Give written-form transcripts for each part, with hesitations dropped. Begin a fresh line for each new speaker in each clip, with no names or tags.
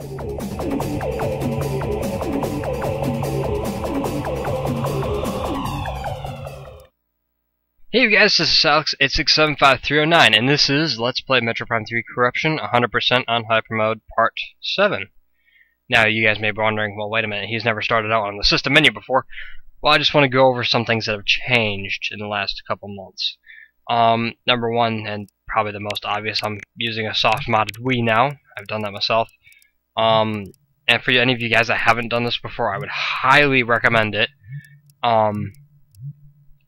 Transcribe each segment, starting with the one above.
Hey you guys, this is Alex, 8675309, and this is Let's Play Metroid 3 Corruption 100% on Hypermode Part 7. Now you guys may be wondering, well wait a minute, he's never started out on the system menu before. Well, I just want to go over some things that have changed in the last couple months. Number one, and probably the most obvious, I'm using a soft modded Wii now. I've done that myself. And for any of you guys that haven't done this before, I would highly recommend it.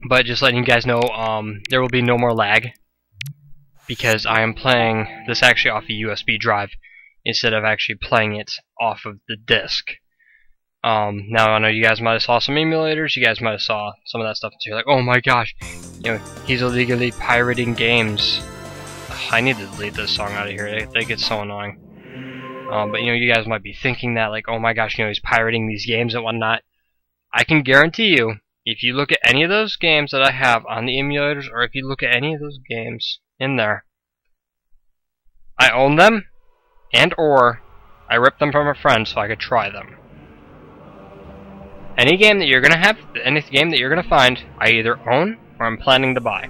But just letting you guys know, there will be no more lag, because I am playing this actually off a USB drive instead of actually playing it off of the disc. Now I know you guys might have saw some emulators, you guys might have saw some of that stuff, and so you're like, oh my gosh, you know, he's illegally pirating games. Ugh, I need to delete this song out of here, they get so annoying. But you know, you guys might be thinking that, like, oh my gosh, you know, he's pirating these games and whatnot. I can guarantee you, if you look at any of those games that I have on the emulators, or if you look at any of those games in there, I own them, and or I ripped them from a friend so I could try them. Any game that you're gonna have, any game that you're gonna find, I either own or I'm planning to buy.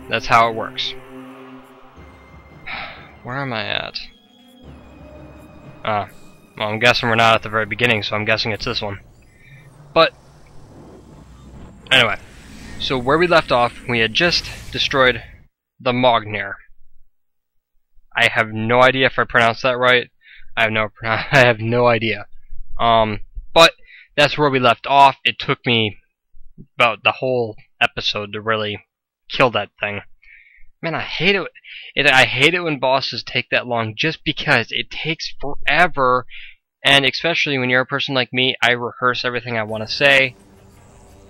That's how it works. Where am I at? Well, I'm guessing we're not at the very beginning, so I'm guessing it's this one. But, anyway, so where we left off, we had just destroyed the Mognir. I have no idea if I pronounced that right. I have no idea. But that's where we left off. It took me about the whole episode to really kill that thing. Man, I hate it. I hate it when bosses take that long, just because it takes forever, and especially when you're a person like me, I rehearse everything I want to say.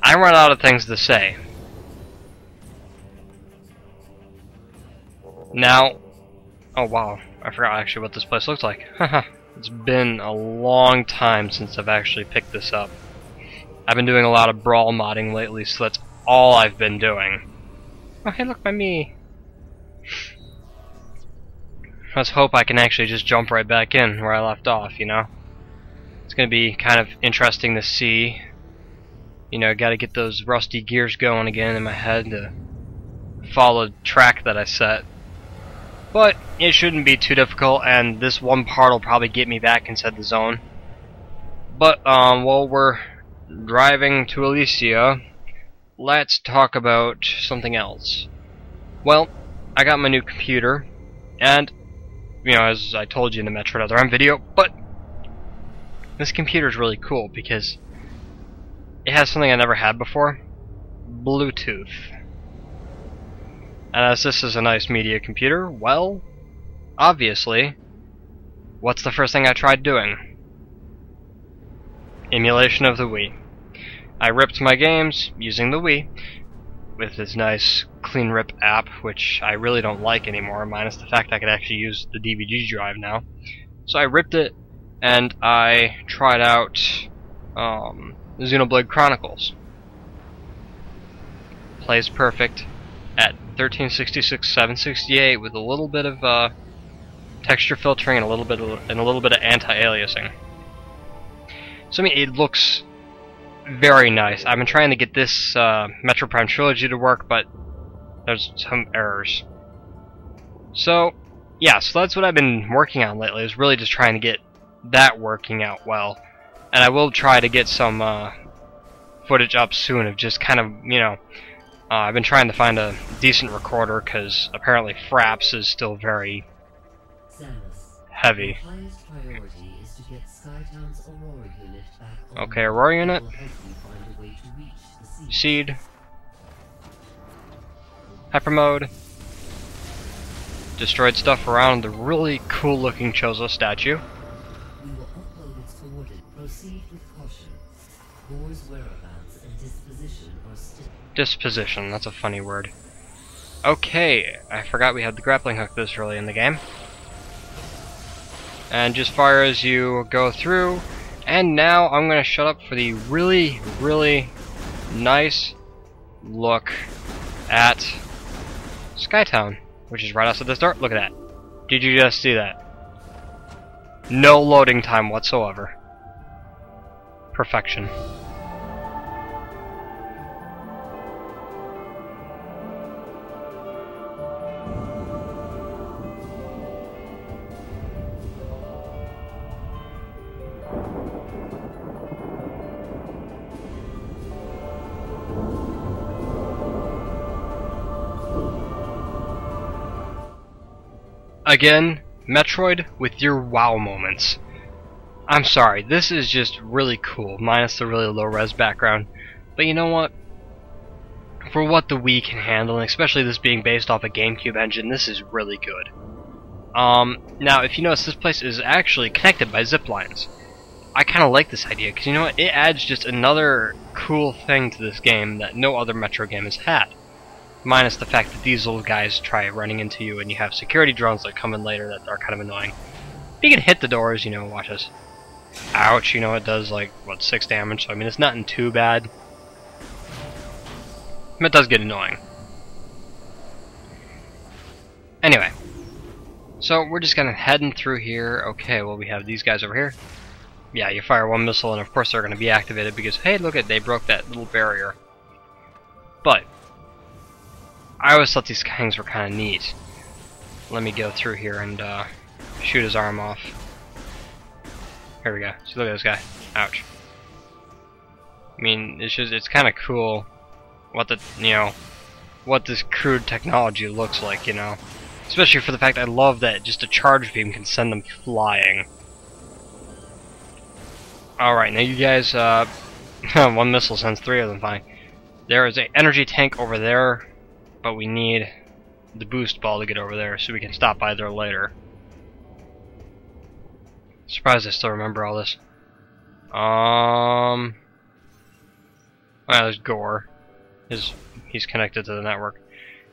I run out of things to say. Now, oh wow, I forgot actually what this place looks like. It's been a long time since I've actually picked this up. I've been doing a lot of brawl modding lately, so that's all I've been doing. Oh hey, look by me. Let's hope I can actually just jump right back in where I left off, you know? It's gonna be kind of interesting to see. You know, gotta get those rusty gears going again in my head to follow the track that I set. But it shouldn't be too difficult, and this one part will probably get me back inside the zone. But, while we're driving to Elysia, let's talk about something else. Well, I got my new computer, and, you know, as I told you in the Metroid Other M video, but this computer is really cool because it has something I never had before: Bluetooth. And as this is a nice media computer, well, obviously, what's the first thing I tried doing? Emulation of the Wii. I ripped my games using the Wii with this nice clean rip app, which I really don't like anymore, minus the fact I could actually use the DVD drive now. So I ripped it, and I tried out Xenoblade Chronicles. Plays perfect at 1366-768 with a little bit of texture filtering and a little bit of anti-aliasing. So I mean, it looks very nice. I've been trying to get this Metroid Prime Trilogy to work, but there's some errors. So yeah, so that's what I've been working on lately, is really just trying to get that working out well. And I will try to get some footage up soon of just kind of, you know, I've been trying to find a decent recorder, because apparently Fraps is still very heavy. Okay, Aurora unit. Seed. Hypermode. Destroyed stuff around the really cool looking Chozo statue. Disposition, that's a funny word. Okay, I forgot we had the grappling hook this early in the game. And just far as you go through, and now I'm going to shut up for the really, really nice look at Skytown, which is right outside this door. Look at that. Did you just see that? No loading time whatsoever. Perfection. Again, Metroid with your wow moments. I'm sorry, this is just really cool, minus the really low-res background. But you know what? For what the Wii can handle, and especially this being based off a GameCube engine, this is really good. Now, if you notice, this place is actually connected by zip lines. I kind of like this idea, because you know what? It adds just another cool thing to this game that no other Metro game has had. Minus the fact that these little guys try running into you, and you have security drones that come in later that are kind of annoying. If you can hit the doors, you know, watch this. Ouch, you know, it does like, what, 6 damage, so I mean, it's nothing too bad. But it does get annoying. Anyway. So, we're just kind of heading through here. Okay, well, we have these guys over here. Yeah, you fire one missile, and of course they're going to be activated because, hey, look at, they broke that little barrier. But I always thought these things were kind of neat. Let me go through here and shoot his arm off. Here we go. See, look at this guy. Ouch. I mean, it's kind of cool what the, you know, what this crude technology looks like, you know. Especially for the fact I love that just a charge beam can send them flying. Alright, now you guys, one missile sends 3 of them flying. There is an energy tank over there, but we need the boost ball to get over there so we can stop by there later. Surprised I still remember all this. Well, there's Gore. He's connected to the network.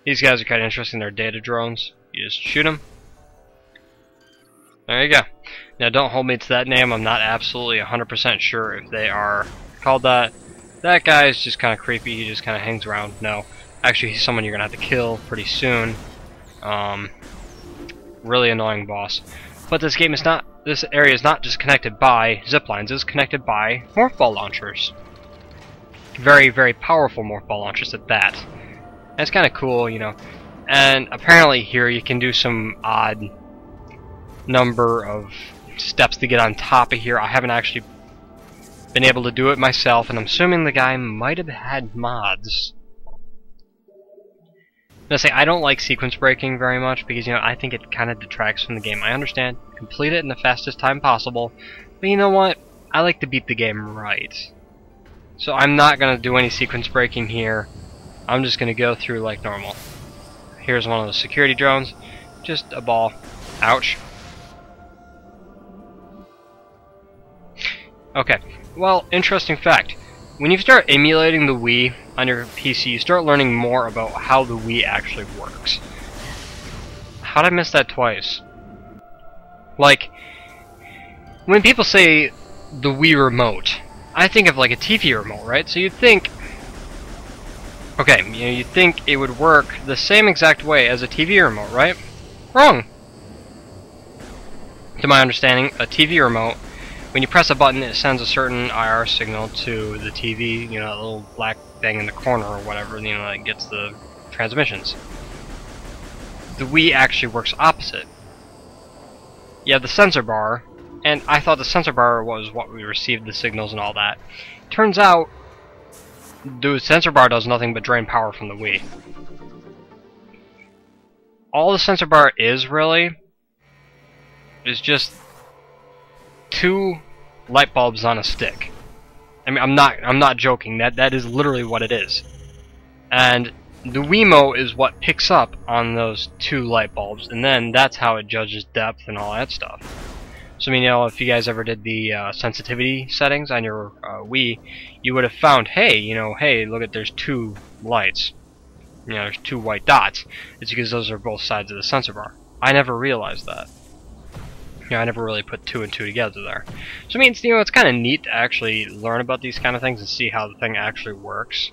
These guys are kind of interesting. They're data drones. You just shoot them. There you go. Now, don't hold me to that name. I'm not absolutely 100% sure if they are called that. That guy is just kind of creepy. He just kind of hangs around. No. Actually, he's someone you're going to have to kill pretty soon. Really annoying boss. But this game is not, this area is not just connected by zip lines, it's connected by morph ball launchers. Very, very powerful morph ball launchers at that. And it's kind of cool, you know. And apparently here you can do some odd number of steps to get on top of here. I haven't actually been able to do it myself, and I'm assuming the guy might have had mods. I'm gonna say I don't like sequence breaking very much because, you know, I think it kind of detracts from the game. I understand, complete it in the fastest time possible, but you know what? I like to beat the game right. So I'm not gonna do any sequence breaking here. I'm just gonna go through like normal. Here's one of the security drones, just a ball. Ouch. Okay, well, interesting fact. When you start emulating the Wii on your PC, you start learning more about how the Wii actually works. How'd I miss that twice? Like, when people say the Wii remote, I think of like a TV remote, right? So you'd think, okay, you know, you'd think it would work the same exact way as a TV remote, right? Wrong! To my understanding, a TV remote, when you press a button, it sends a certain IR signal to the TV, you know, that little black thing in the corner or whatever, you know, that gets the transmissions. The Wii actually works opposite. You have the sensor bar, and I thought the sensor bar was what we received the signals and all that. Turns out, the sensor bar does nothing but drain power from the Wii. All the sensor bar is really is just 2 light bulbs on a stick. I mean, I'm not joking. That is literally what it is. And the Wiimote is what picks up on those 2 light bulbs, and then that's how it judges depth and all that stuff. So, I mean, you know, if you guys ever did the sensitivity settings on your Wii, you would have found, hey, you know, hey, look at, there's 2 lights. You know, there's 2 white dots. It's because those are both sides of the sensor bar. I never realized that. You know, I never really put 2 and 2 together there. So, I mean, you know, it's kind of neat to actually learn about these kind of things and see how the thing actually works.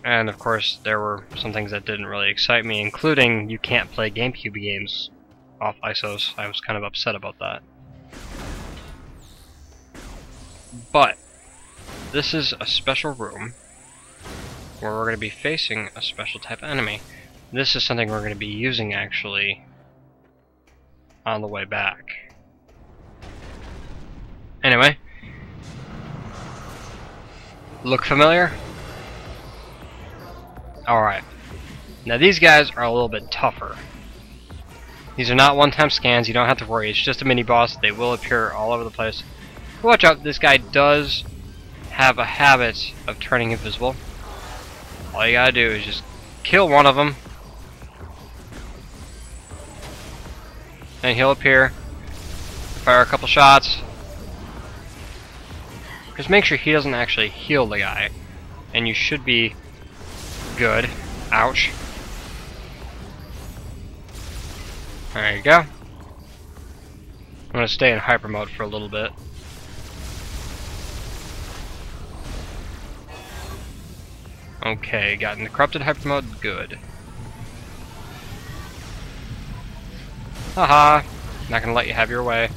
And of course, there were some things that didn't really excite me, including you can't play GameCube games off ISOs. I was kind of upset about that. But this is a special room where we're going to be facing a special type of enemy. This is something we're going to be using actually on the way back. Anyway, look familiar? Alright. Now these guys are a little bit tougher. These are not one-time scans, you don't have to worry, it's just a mini-boss, they will appear all over the place. Watch out, this guy does have a habit of turning invisible. All you gotta do is just kill one of them, and he'll appear, fire a couple shots. Just make sure he doesn't actually heal the guy, and you should be good. Ouch. There you go. I'm gonna stay in Hypermode for a little bit. Okay, got in the corrupted Hypermode, good. Haha, not gonna let you have your way.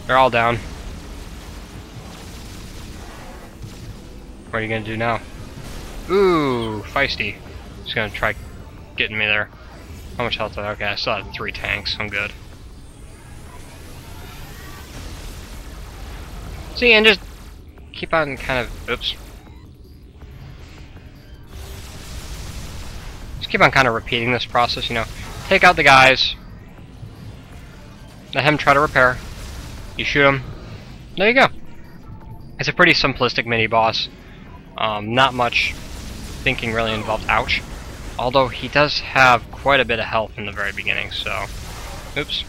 They're all down. What are you gonna do now? Ooh, feisty. Just gonna try getting me there. How much health? Okay, I still have 3 tanks. I'm good. See, and just keep on kind of... Oops. Just keep on kind of repeating this process, you know. Take out the guys. Let him try to repair. You shoot him. There you go. It's a pretty simplistic mini-boss. Not much thinking really involved. Ouch. Although he does have quite a bit of health in the very beginning, so... Oops.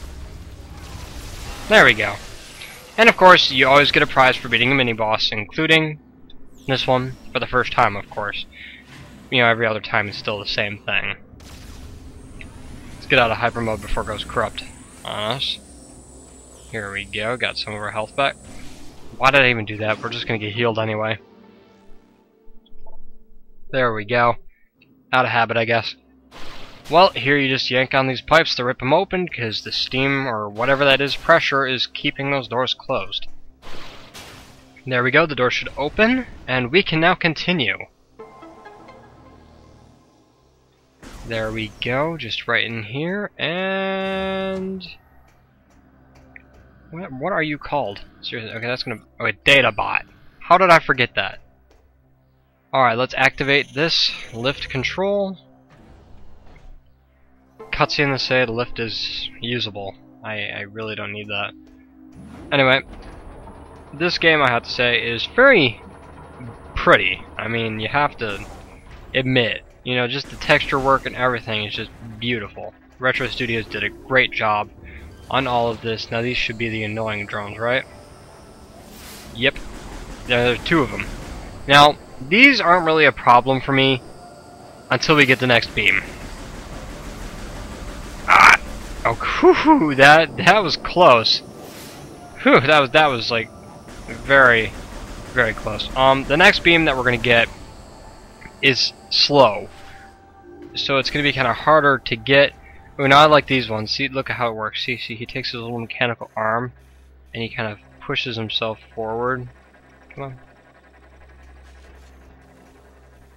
There we go. And of course, you always get a prize for beating a mini-boss, including this one for the first time, of course. You know, every other time is still the same thing. Let's get out of Hypermode before it goes corrupt on us. Here we go, got some of our health back. Why did I even do that? We're just gonna get healed anyway. There we go. Out of habit, I guess. Well, here you just yank on these pipes to rip them open, because the steam, or whatever that is, pressure, is keeping those doors closed. There we go, the door should open, and we can now continue. There we go, just right in here, and... What are you called? Seriously, okay, that's gonna... Oh, a data bot. How did I forget that? Alright, let's activate this lift control. Cutscene to say the lift is usable. I really don't need that. Anyway, this game, I have to say, is very pretty. I mean, you have to admit, you know, just the texture work and everything is just beautiful. Retro Studios did a great job on all of this. Now these should be the annoying drones, right? Yep. There are 2 of them. Now, these aren't really a problem for me until we get the next beam. Ah! Oh, whew, that was close. Whew, that was like very, very close. The next beam that we're gonna get is slow, so it's gonna be kind of harder to get. I mean, not like these ones. See, look at how it works. See, he takes his little mechanical arm and he kind of pushes himself forward. Come on.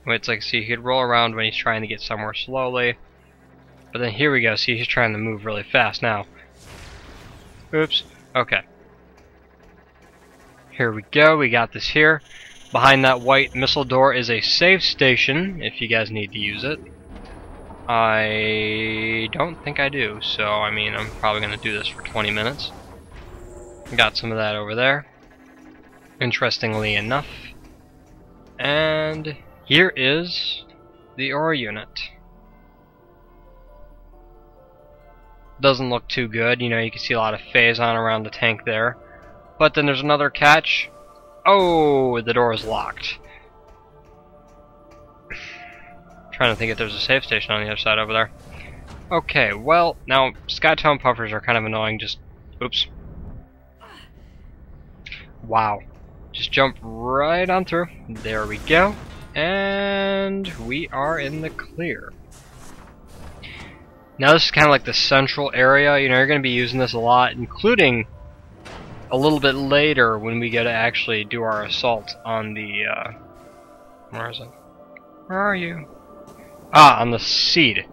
It's like, see, he could roll around when he's trying to get somewhere slowly. But then here we go, see, he's trying to move really fast now. Oops. Okay. Here we go, we got this here. Behind that white missile door is a save station, if you guys need to use it. I don't think I do, so, I mean, I'm probably going to do this for 20 minutes. Got some of that over there. Interestingly enough. And... here is the ore unit. Doesn't look too good, you know, you can see a lot of phase on around the tank there. But then there's another catch. Oh, the door is locked. Trying to think if there's a save station on the other side over there. Okay, well, now Skytown puffers are kind of annoying, just... oops. Wow. Just jump right on through. There we go. And we are in the clear. Now this is kind of like the central area. You know, you're going to be using this a lot, including a little bit later when we get to actually do our assault on the, where is it? Where are you? Ah, on the seed.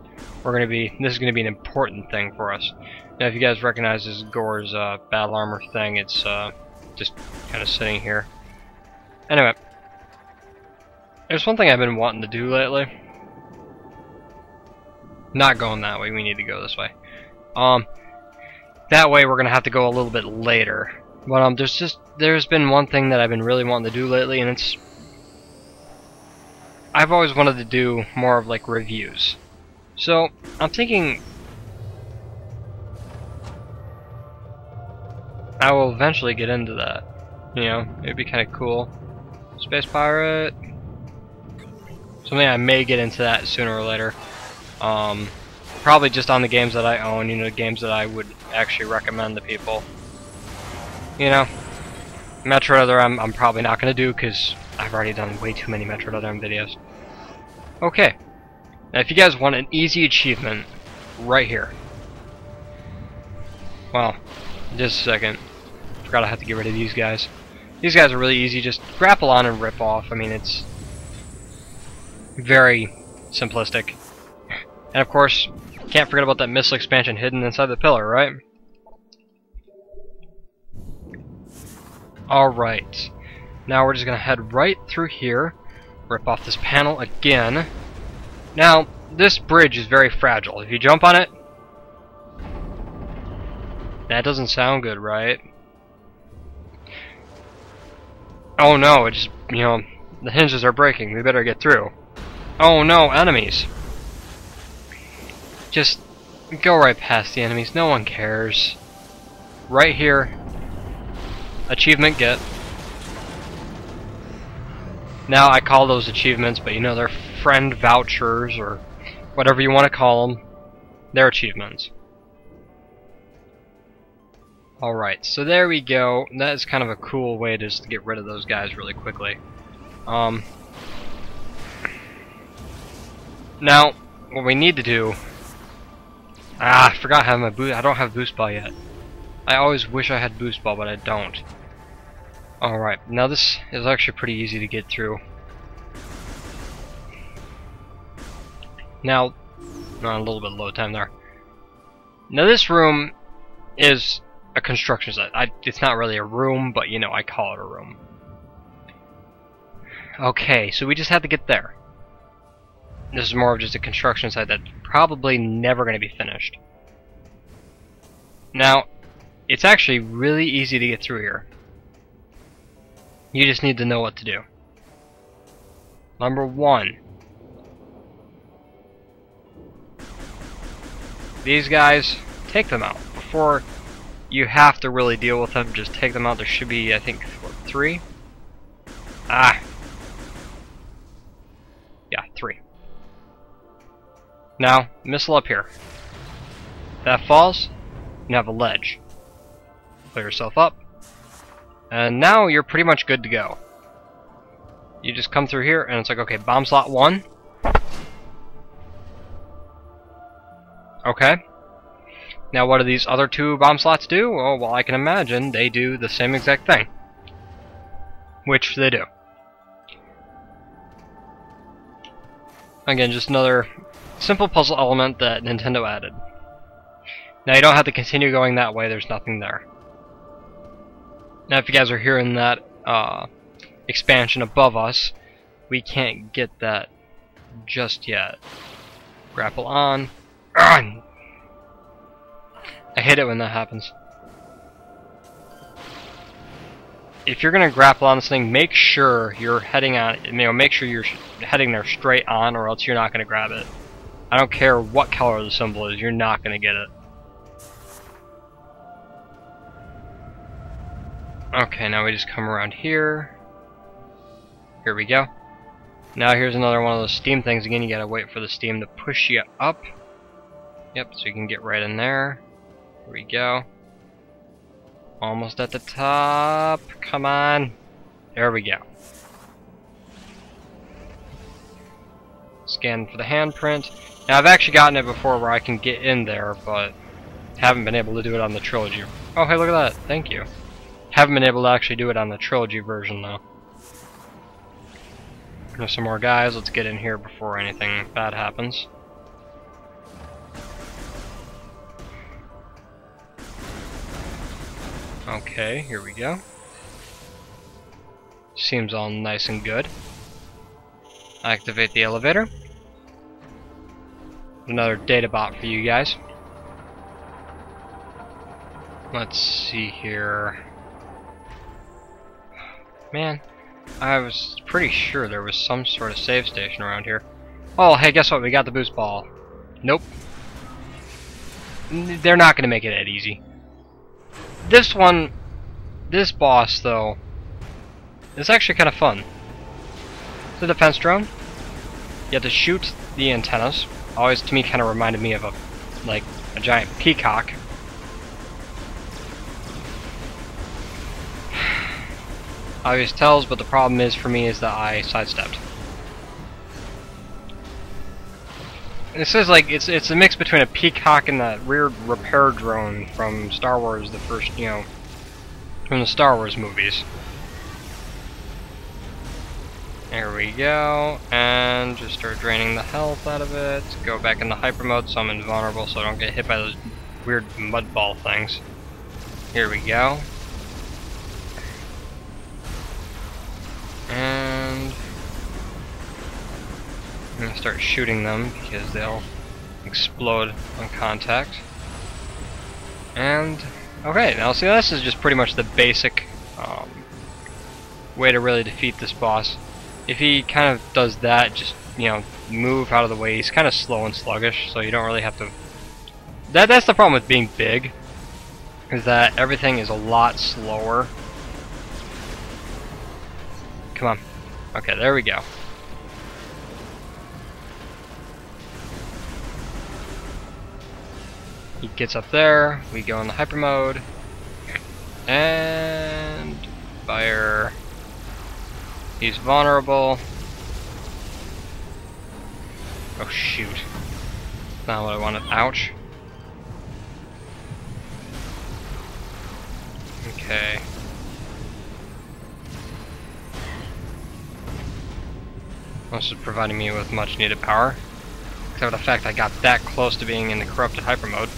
This is going to be an important thing for us. Now if you guys recognize this Gore's battle armor thing, it's just kind of sitting here. Anyway, there's one thing I've been wanting to do lately. Not going that way, we need to go this way. That way we're going to have to go a little bit later. But there's been one thing that I've been really wanting to do lately, and it's I've always wanted to do more of like reviews. So I'm thinking I will eventually get into that. You know, it'd be kind of cool. Space Pirate. Something I may get into that sooner or later. Probably just on the games that I own, you know, games that I would actually recommend to people. You know, Metroid Other M I'm probably not going to do because I've already done way too many Metroid Other M videos. Okay, now if you guys want an easy achievement, right here. Well, just a second. Forgot I have to get rid of these guys. These guys are really easy, just grapple on and rip off. I mean, it's very simplistic. And of course, can't forget about that missile expansion hidden inside the pillar, right? Alright. Now we're just going to head right through here, rip off this panel again. Now, this bridge is very fragile. If you jump on it, that doesn't sound good, right? Oh no, it just, you know, the hinges are breaking. We better get through. Oh no, enemies. Just go right past the enemies. No one cares. Right here. Achievement get. Now I call those achievements, but you know, they're friend vouchers or whatever you want to call them. They're achievements. Alright, so there we go. That is kind of a cool way to just get rid of those guys really quickly. Now, what we need to do... I forgot I have my boost. I don't have boost ball yet. I always wish I had boost ball, but I don't. Alright, now this is actually pretty easy to get through. Now, a little bit low time there. Now this room is a construction site. It's not really a room, but you know, I call it a room. Okay, so we just have to get there. This is more of just a construction site that's probably never going to be finished. Now, it's actually really easy to get through here. You just need to know what to do. Number one. These guys, take them out. Before you have to really deal with them, just take them out. There should be, I think, what, 3? Yeah, 3. Now, missile up here. If that falls, you have a ledge. Pull yourself up. And now you're pretty much good to go. You just come through here and it's like, okay, bomb slot 1. Okay. Now what do these other 2 bomb slots do? Oh, well, I can imagine they do the same exact thing. Which they do. Again, just another simple puzzle element that Nintendo added. Now you don't have to continue going that way, there's nothing there. Now if you guys are hearing that expansion above us, we can't get that just yet. Grapple on. I hate it when that happens. If you're gonna grapple on this thing, make sure you're heading on. You know, make sure you're heading there straight on, or else you're not gonna grab it. I don't care what color the symbol is, you're not gonna get it. Okay, now we just come around here. Here we go. Now here's another one of those steam things. Again, you gotta wait for the steam to push you up. Yep, so you can get right in there. Here we go. Almost at the top. Come on. There we go. Scan for the handprint. Now I've actually gotten it before where I can get in there, but haven't been able to do it on the trilogy. Oh, hey, look at that. Thank you. Haven't been able to actually do it on the trilogy version, though. There's some more guys. Let's get in here before anything bad happens. Okay, here we go. Seems all nice and good. Activate the elevator. Another data bot for you guys. Let's see here. Man, I was pretty sure there was some sort of save station around here. Oh, hey, guess what? We got the boost ball. Nope. They're not going to make it that easy. This one, this boss, though, is actually kind of fun. The defense drone. You have to shoot the antennas. Always, to me, kind of reminded me of a giant peacock. Obvious tells, but the problem is for me is that I sidestepped. This is like it's a mix between a peacock and that weird repair drone from Star Wars, the first, from the Star Wars movies. There we go, and just start draining the health out of it. Go back into Hypermode so I'm invulnerable so I don't get hit by those weird mud ball things. Here we go. And I'm going to start shooting them because they'll explode on contact. And, okay, now see, this is just pretty much the basic way to really defeat this boss. If he kind of does that, just, move out of the way. He's kind of slow and sluggish, so you don't really have to... That's the problem with being big, is that everything is a lot slower. Come on. Okay, there we go. He gets up there, we go in the hyper mode, and fire. He's vulnerable. Oh shoot. Not what I wanted. Ouch. Okay. This is providing me with much needed power. Except for the fact I got that close to being in the corrupted hyper mode.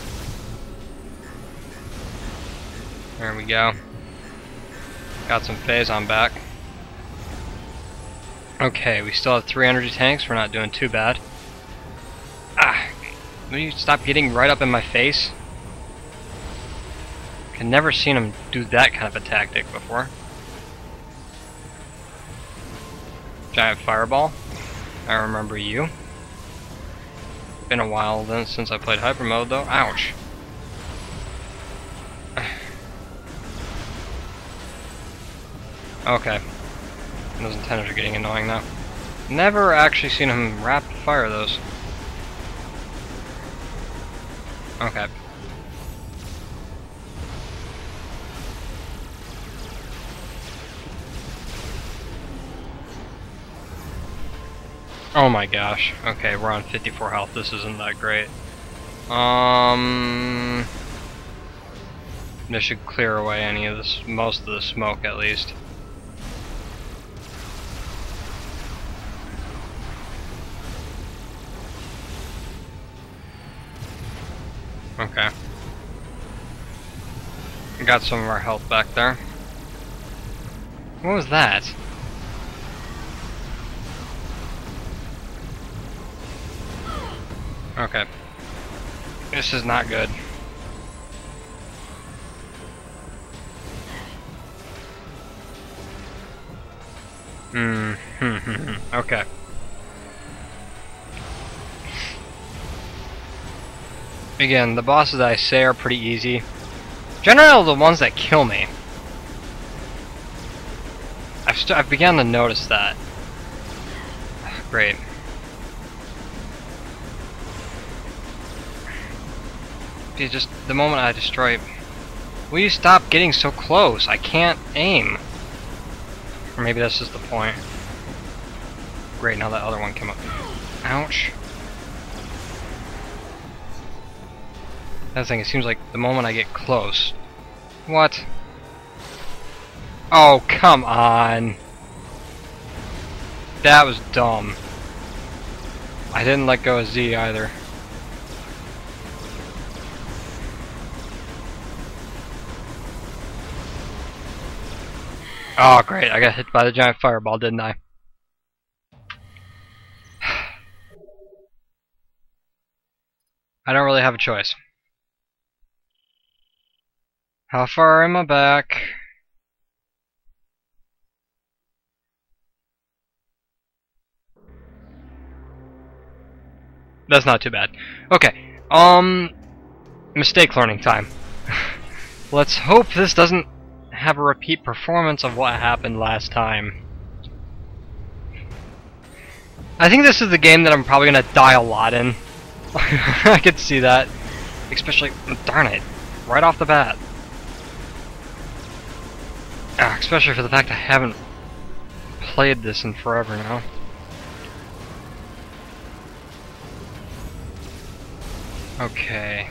There we go. Got some phase on back. Okay, we still have 3 energy tanks. We're not doing too bad. Ah! Will you stop getting right up in my face? I've never seen him do that kind of a tactic before. Giant fireball. I remember you. Been a while then since I played hyper mode though. Ouch. Okay. Those antennas are getting annoying now. Never actually seen him rapid fire those. Okay. Oh my gosh. Okay, we're on 54 health. This isn't that great. This should clear away any of this, most of the smoke at least. Okay. We got some of our health back there. What was that? Okay. This is not good. Okay. Again, the bosses I say are pretty easy. Generally, the ones that kill me. I've begun to notice that. Great. Just the moment I destroy... Will you stop getting so close? I can't aim. Or maybe that's just the point. Great, now that other one came up. Ouch. That thing, it seems like the moment I get close. What? Oh, come on. That was dumb. I didn't let go of Z either. Oh, great. I got hit by the giant fireball, didn't I? I don't really have a choice. How far am I back? That's not too bad. Okay. Mistake learning time. Let's hope this doesn't have a repeat performance of what happened last time. I think this is the game that I'm probably gonna die a lot in. I could see that. Especially, darn it, right off the bat. Especially for the fact I haven't played this in forever now. Okay.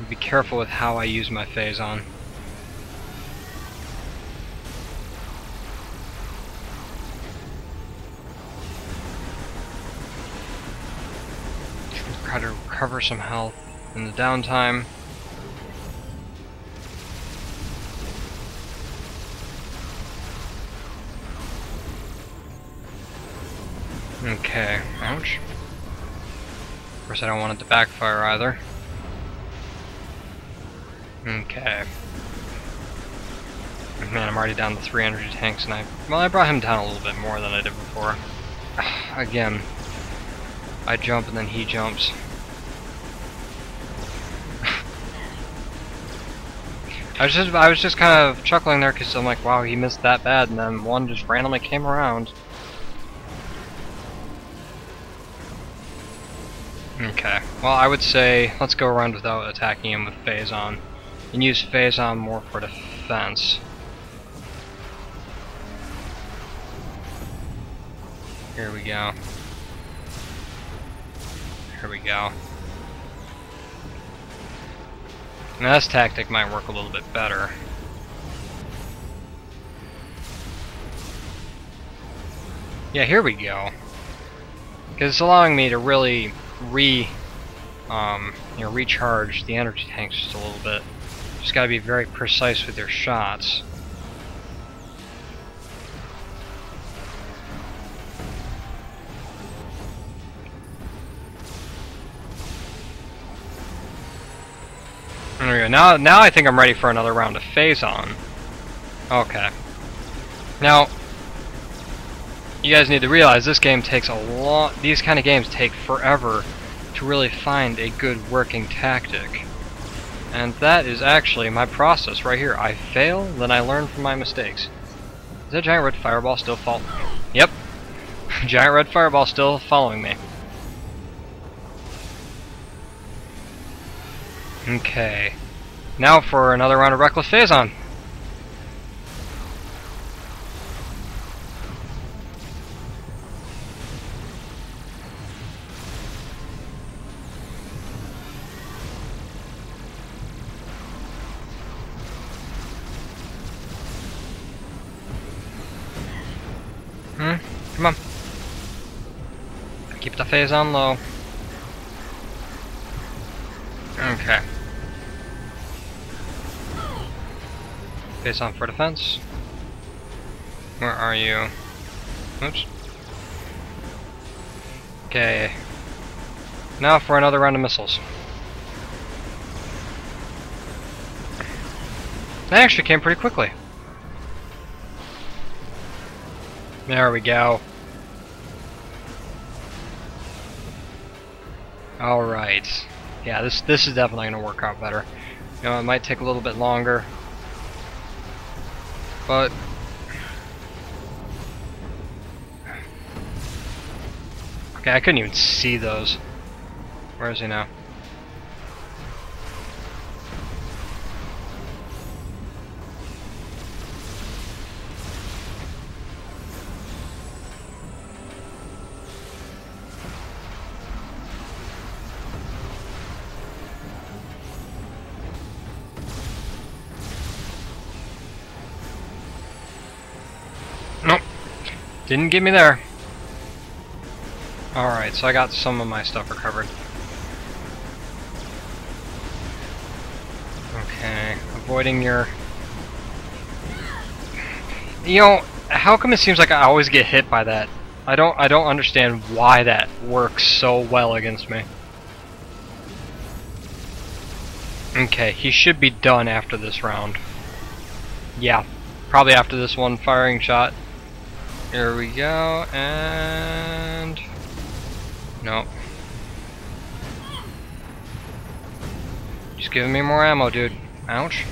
Be careful with how I use my phase on. Try to recover some health in the downtime. Okay, ouch. Of course I don't want it to backfire either. Okay. Man, I'm already down to 3 energy tanks, and I brought him down a little bit more than I did before. Again, I jump and then he jumps. I was just kind of chuckling there because I'm like, wow, he missed that bad, and then one just randomly came around. Okay, well, I would say let's go around without attacking him with phase on, and use phase on more for defense. Here we go. Here we go. Now this tactic might work a little bit better. Yeah, here we go. Because it's allowing me to really recharge the energy tanks just a little bit. Just gotta be very precise with your shots. There we go. Now I think I'm ready for another round of phase on. Okay. Now, you guys need to realize this game takes a lot. These kind of games take forever to really find a good working tactic. And that is actually my process right here. I fail, then I learn from my mistakes. Is that giant red fireball still following me? Yep. Giant red fireball still following me. Okay. Now for another round of reckless phase on. Come on. Keep the phase on low. Okay. Phase on for defense. Where are you? Oops. Okay. Now for another round of missiles. That actually came pretty quickly. There we go. Alright. Yeah, this is definitely going to work out better. You know, it might take a little bit longer. But okay, I couldn't even see those. Where is he now? Didn't get me there. Alright, so I got some of my stuff recovered. Okay, avoiding your... You know, how come it seems like I always get hit by that? I don't understand why that works so well against me. Okay, he should be done after this round. Yeah, probably after this one firing shot. Here we go, and... Nope. Just giving me more ammo, dude. Ouch.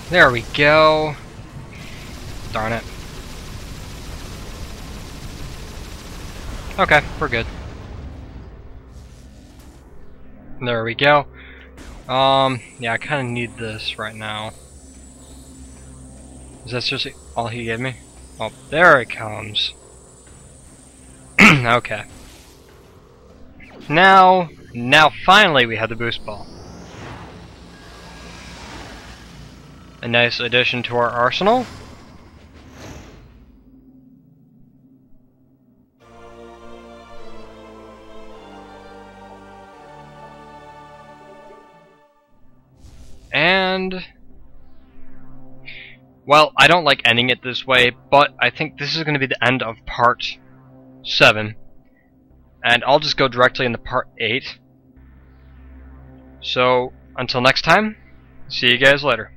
There we go. Darn it. Okay, we're good. There we go. Yeah, I kind of need this right now. Is that seriously all he gave me? Oh, there it comes. Okay. Now finally we have the boost ball. A nice addition to our arsenal. And... well, I don't like ending it this way, but I think this is going to be the end of part 7. And I'll just go directly into part 8. So, until next time, see you guys later.